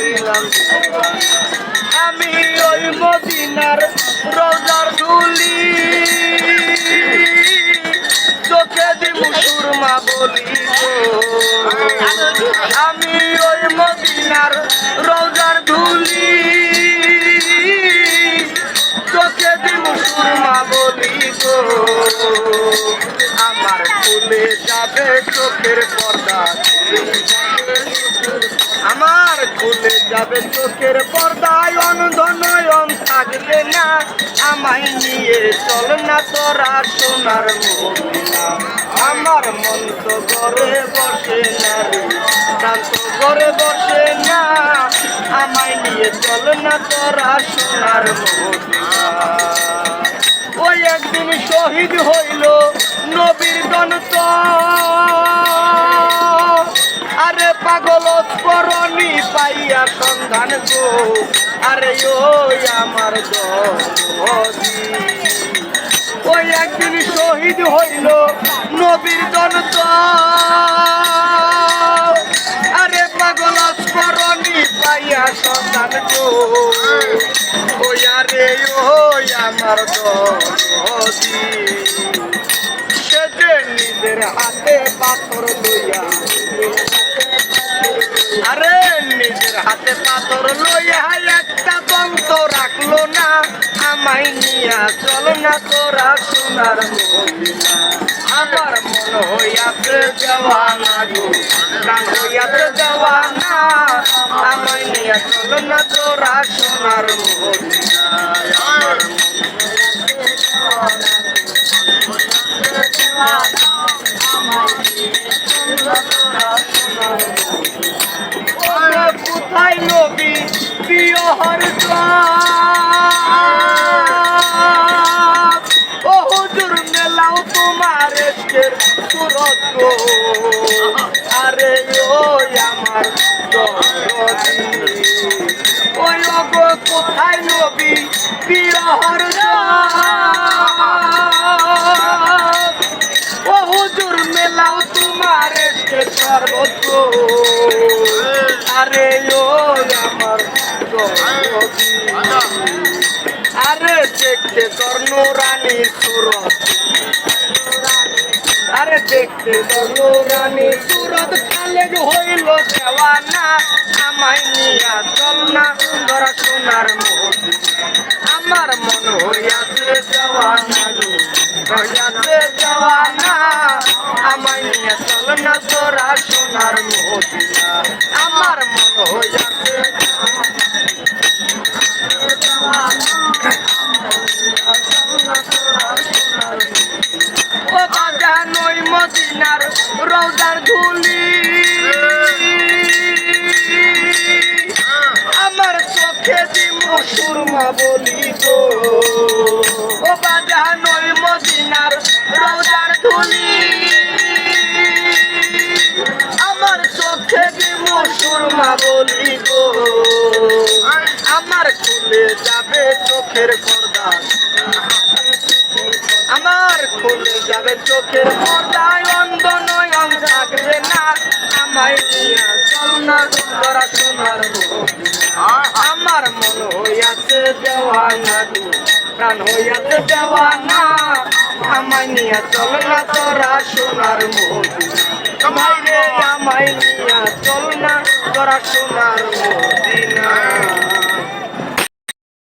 হইলাম আমি ওই মদিনার রোজার ধুলি চোখে দিব সুরমা বলি আমি ওই মদিনার রোজার ধুলি চোখে দিব সুরমা বলি গো আমার খুলে যাবে চোখের পর্দা আমার খুলে যাবে চোখের পর্দায় অন্ধ নয়ন থাকবে না আমায় নিয়ে চল না তোরা সোনার মদিনা আমার মন তো ঘরে বসে না শান্ত ঘরে বসে না আমায় নিয়ে চল না তোরা সোনার মদিনা ওই একদিন শহীদ হইল নবীর দন্ত আরে পাগল করণি পাইয়া সন্ধান গো আরে ওই আমার গদি ওই একদিন শহীদ হইল নবীর দন্ত আরে পাগল করণি পাইয়া সন্ধান গো ওই আরে ওই আমার গদি সে যে নিজের হাতে পাথর লইয়া আরে নিজের হাতে পাথর লইয়া একটা দন্ত রাখলো না আমায় নিয়া চল না তোরা সোনার মদিনা আমার মন হইয়াছে দেওয়ানা গো প্রাণ হইয়াছে দেওয়ানা আমায় নিয়া চল না তোরা সোনার মদিনা আমার কোথায় নবী প্রিয় হরত ও হুজুর মেলাও তোমার এসকের সুরত গো আরে ওই আমার ওই গো কোথায় নবী প্রিয় হরত ও হুজুর মেলাও তোমার এসকের সর্বত্র আরে ও আমার আরে দেখতে তোর নুরানি সুরত আরে দেখতে তোর নুরানি সুরত কালে হইল দেওয়ানা আমায় নিয়া চল না তোরা সোনার মদিনা আমার মন হইয়াছে দেওয়ানা হইয়াছে দেওয়ানা আমায় নিয়া চল না তোরা সোনার মদিনা আমার মন হইয়াছে ও বাজান ওই মদিনার রওজার ধুলি আমার চোখে দিব সুরমা বলি গো ও বাজান ওই মদিনার রওজার ধুলি আমার চোখে দিব সুরমা বলি গো আমার খুলে যাবে চোখের পর্দা আমার খুলে যাবে চোখের পর্দায় অন্ধ নয়ন থাকবে না আমায় নিয়া চল না তোরা সোনার মদিনা আমার মন হইয়াছে দেওয়ানা গো প্রাণ হইয়াছে দেওয়ানা আমায় নিয়া চল না তোরা সোনার মদিনা ভাইরে আমায় নিয়া চল না তোরা সোনার মদিনা